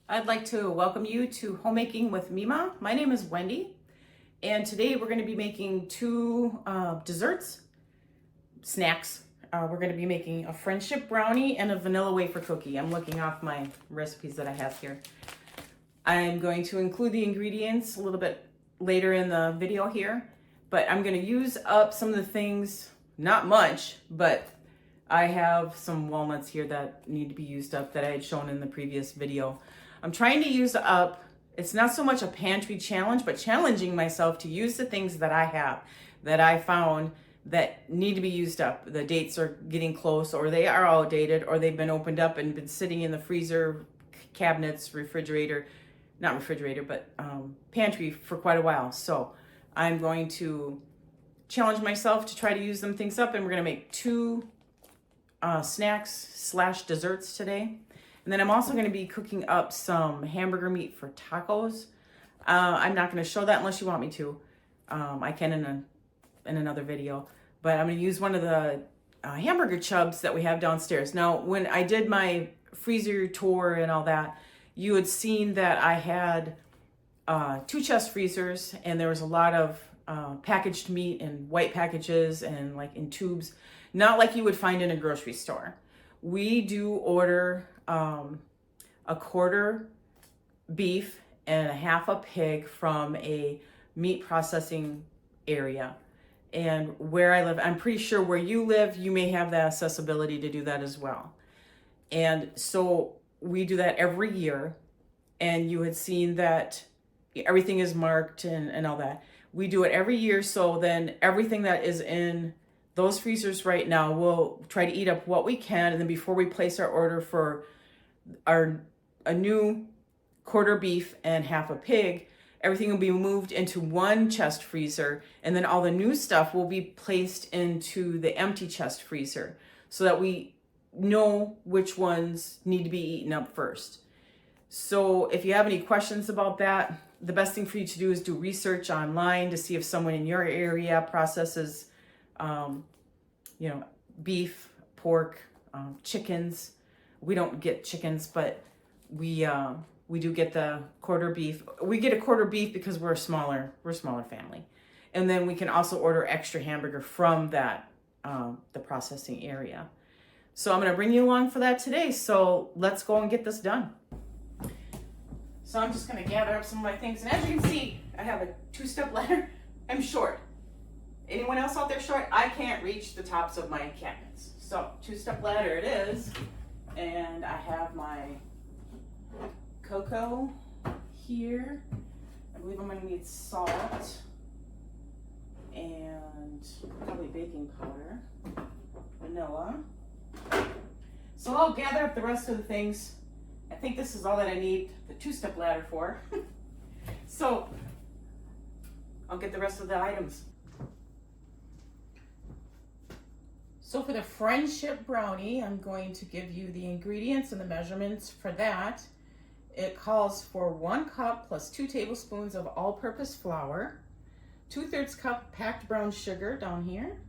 I'd like to welcome you to Homemaking with Mima. My name is Wendy, and today we're going to be making two desserts, snacks. We're going to be making a friendship brownie and a vanilla wafer cookie. I'm looking off my recipes that I have here. I'm going to include the ingredients a little bit later in the video here, but I'm going to use up some of the things, not much, but I have some walnuts here that need to be used up that I had shown in the previous video. I'm trying to use up, it's not so much a pantry challenge, but challenging myself to use the things that I have, that I found that need to be used up. The dates are getting close, or they are outdated, or they've been opened up and been sitting in the freezer, cabinets, refrigerator, not refrigerator, but pantry for quite a while. So I'm going to challenge myself to try to use them things up, and we're going to make two snacks slash desserts today. And then I'm also going to be cooking up some hamburger meat for tacos. I'm not going to show that unless you want me to. I can in another video. But I'm going to use one of the hamburger chubs that we have downstairs. Now, when I did my freezer tour and all that, you had seen that I had two chest freezers, and there was a lot of packaged meat in white packages and like in tubes, not like you would find in a grocery store. We do order a quarter beef and a half a pig from a meat processing area. And where I live, I'm pretty sure where you live, you may have the accessibility to do that as well. And so we do that every year. And you had seen that everything is marked and all that. We do it every year. So then everything that is in those freezers right now, we'll try to eat up what we can. And then before we place our order for a new quarter beef and half a pig, everything will be moved into one chest freezer, and then all the new stuff will be placed into the empty chest freezer so that we know which ones need to be eaten up first. So if you have any questions about that, the best thing for you to do is do research online to see if someone in your area processes beef, pork, chickens. We don't get chickens, but we do get the quarter beef. We get a quarter beef because we're a smaller family. And then we can also order extra hamburger from that, the processing area. So I'm going to bring you along for that today. So let's go and get this done. So I'm just going to gather up some of my things. And as you can see, I have a two-step ladder. I'm short. Anyone else out there short? I can't reach the tops of my cabinets. So two-step ladder it is. And I have my cocoa here. I believe I'm going to need salt and probably baking powder, vanilla. So I'll gather up the rest of the things. I think this is all that I need the two-step ladder for. So I'll get the rest of the items. So for the friendship brownie, I'm going to give you the ingredients and the measurements for that. It calls for 1 cup plus 2 tablespoons of all-purpose flour, 2/3 cup packed brown sugar down here,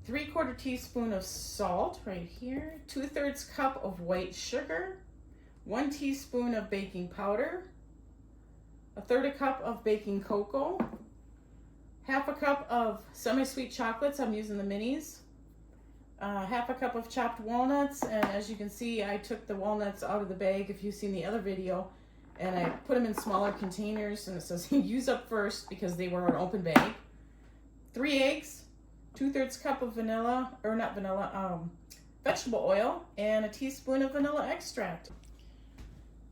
3/4 teaspoon of salt right here, 2/3 cup of white sugar, 1 teaspoon of baking powder, 1/3 cup of baking cocoa, 1/2 cup of semi-sweet chocolates. I'm using the minis. 1/2 cup of chopped walnuts, and as you can see, I took the walnuts out of the bag if you've seen the other video, and I put them in smaller containers, and it says use up first because they were an open bag. 3 eggs, 2/3 cup of vanilla, or not vanilla, vegetable oil, and a teaspoon of vanilla extract.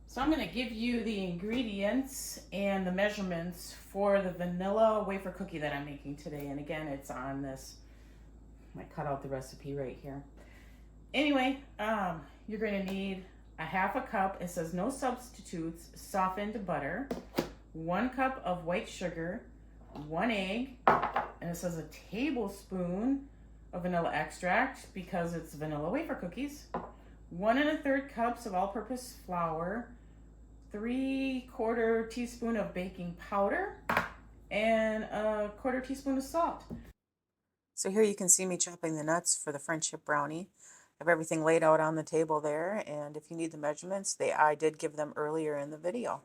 So I'm going to give you the ingredients and the measurements for the vanilla wafer cookie that I'm making today, and again, it's on this. I cut out the recipe right here. Anyway, you're going to need a 1/2 cup, it says no substitutes, softened butter, 1 cup of white sugar, 1 egg, and it says a tablespoon of vanilla extract because it's vanilla wafer cookies, 1 1/3 cups of all-purpose flour, 3/4 teaspoon of baking powder, and a 1/4 teaspoon of salt. So here you can see me chopping the nuts for the friendship brownie. have everything laid out on the table there, and if you need the measurements, I did give them earlier in the video.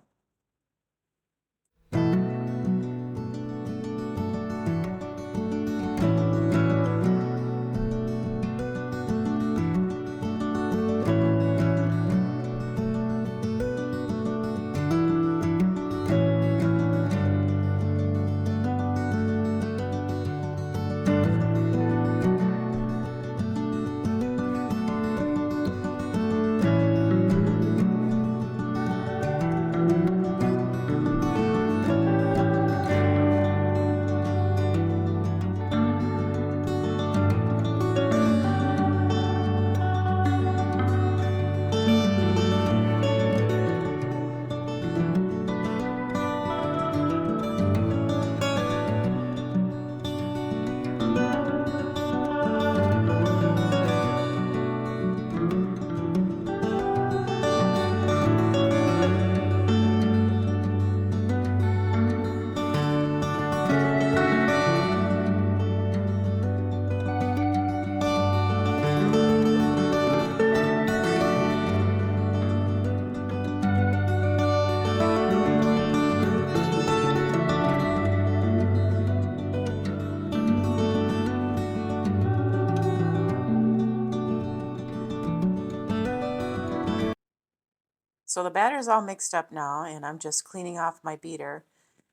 So the batter is all mixed up now, and I'm just cleaning off my beater,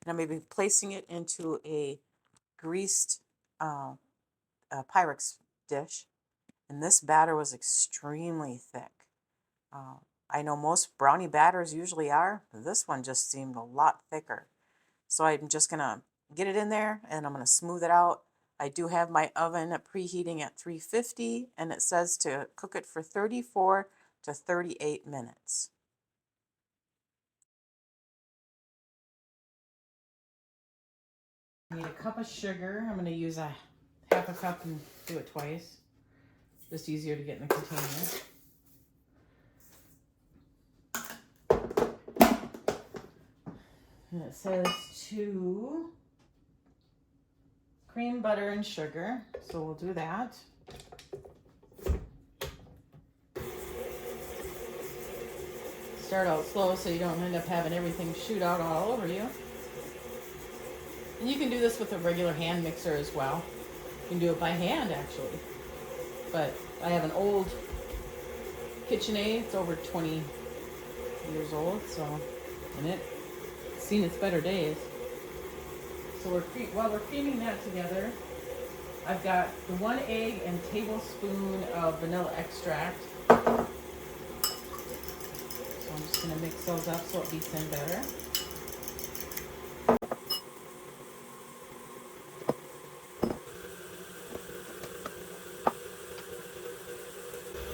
and I'm going to be placing it into a greased Pyrex dish. And this batter was extremely thick. I know most brownie batters usually are, but this one just seemed a lot thicker. So I'm just going to get it in there, and I'm going to smooth it out. I do have my oven preheating at 350, and it says to cook it for 34 to 38 minutes. I need a cup of sugar. I'm going to use a half a cup and do it twice. Just easier to get in the container. And it says to cream, butter, and sugar. So we'll do that. Start out slow so you don't end up having everything shoot out all over you. And you can do this with a regular hand mixer as well. You can do it by hand actually. But I have an old KitchenAid. It's over 20 years old, so, and it's seen its better days. So while we're creaming that together, I've got the 1 egg and tablespoon of vanilla extract. So I'm just going to mix those up so it beats in better.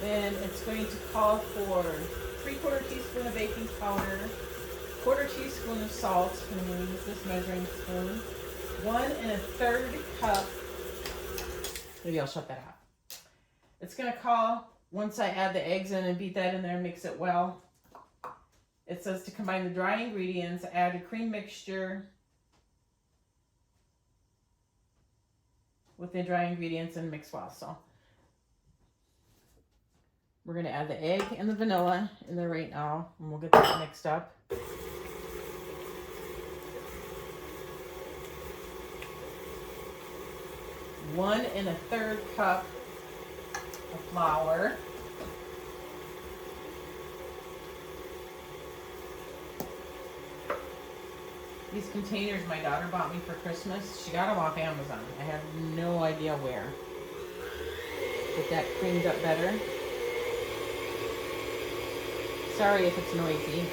Then it's going to call for 3/4 teaspoon of baking powder, 1/4 teaspoon of salt, and I'm going to use this measuring spoon, 1 1/3 cup, maybe I'll shut that out. It's going to call, once I add the eggs in and beat that in there and mix it well, it says to combine the dry ingredients, add a cream mixture with the dry ingredients and mix well. So we're going to add the egg and the vanilla in there right now, and we'll get that mixed up. One 1/3 cup of flour. These containers my daughter bought me for Christmas. She got them off Amazon. I have no idea where. Get that creamed up better. Sorry if it's noisy.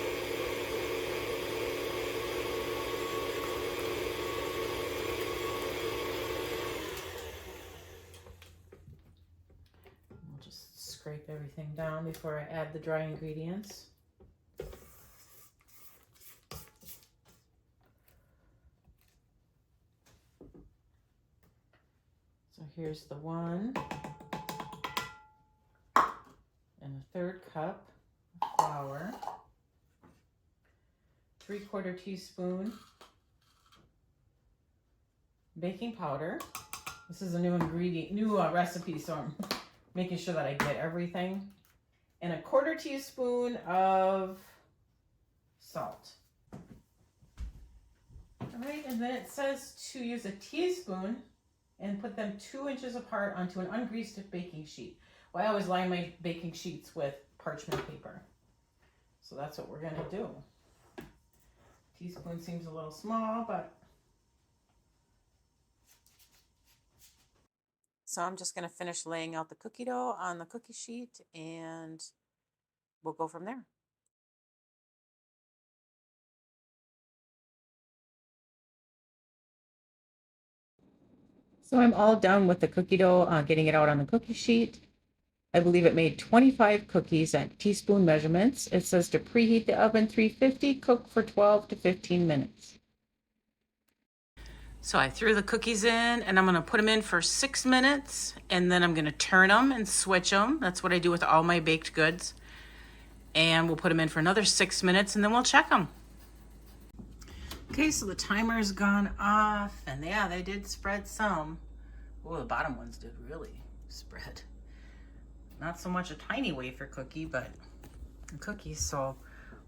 We'll just scrape everything down before I add the dry ingredients. So here's the 1 1/3 cup of flour, 3/4 teaspoon baking powder. This is a new ingredient, new recipe, so I'm making sure that I get everything. And a 1/4 teaspoon of salt. All right, and then it says to use a teaspoon and put them 2 inches apart onto an ungreased baking sheet. Well, I always line my baking sheets with parchment paper. So that's what we're gonna do. Teaspoon seems a little small, but. So I'm just gonna finish laying out the cookie dough on the cookie sheet and we'll go from there. So I'm all done with the cookie dough, getting it out on the cookie sheet. I believe it made 25 cookies at teaspoon measurements. It says to preheat the oven 350, cook for 12 to 15 minutes. So I threw the cookies in and I'm gonna put them in for 6 minutes and then I'm gonna turn them and switch them. That's what I do with all my baked goods. And we'll put them in for another 6 minutes and then we'll check them. Okay, so the timer's gone off and yeah, they did spread some. Oh, the bottom ones did really spread. Not so much a tiny wafer cookie, but a cookie. So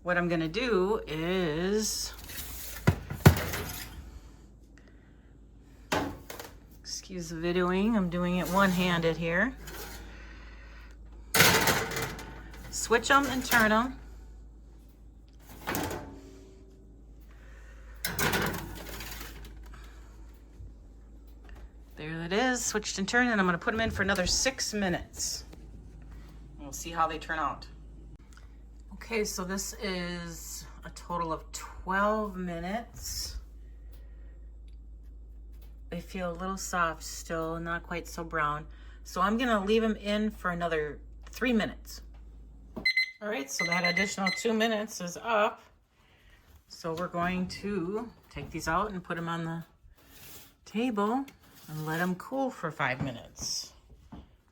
what I'm gonna do is, excuse the videoing, I'm doing it one-handed here. Switch them and turn them. There it is, switched and turned, and I'm gonna put them in for another 6 minutes. We'll see how they turn out. Okay, so this is a total of 12 minutes. They feel a little soft still, not quite so brown. So I'm gonna leave them in for another 3 minutes. All right, so that additional 2 minutes is up. So we're going to take these out and put them on the table and let them cool for 5 minutes.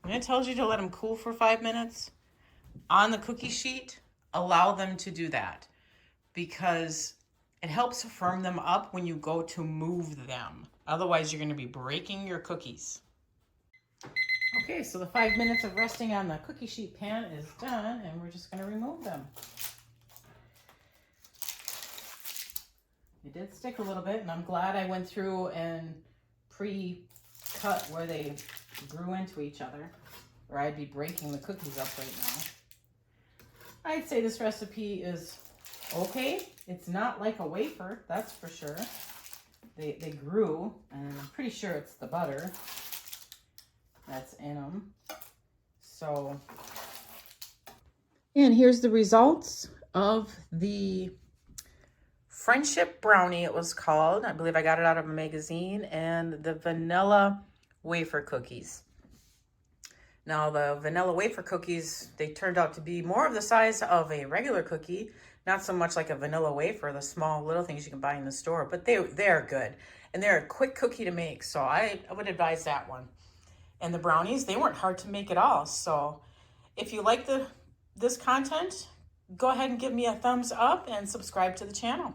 When it tells you to let them cool for 5 minutes, on the cookie sheet, allow them to do that because it helps firm them up when you go to move them. Otherwise, you're going to be breaking your cookies. Okay, so the 5 minutes of resting on the cookie sheet pan is done, and we're just going to remove them. It did stick a little bit, and I'm glad I went through and pre-cut where they grew into each other, or I'd be breaking the cookies up right now. I'd say this recipe is okay. It's not like a wafer, that's for sure. They grew, and I'm pretty sure it's the butter that's in them. So, and here's the results of the Friendship Brownie, it was called. I believe I got it out of a magazine, and the vanilla wafer cookies. Now the vanilla wafer cookies, they turned out to be more of the size of a regular cookie, not so much like a vanilla wafer, the small little things you can buy in the store, but they're good. And they're a quick cookie to make, so I would advise that one. And the brownies, they weren't hard to make at all. So if you like this content, go ahead and give me a thumbs up and subscribe to the channel.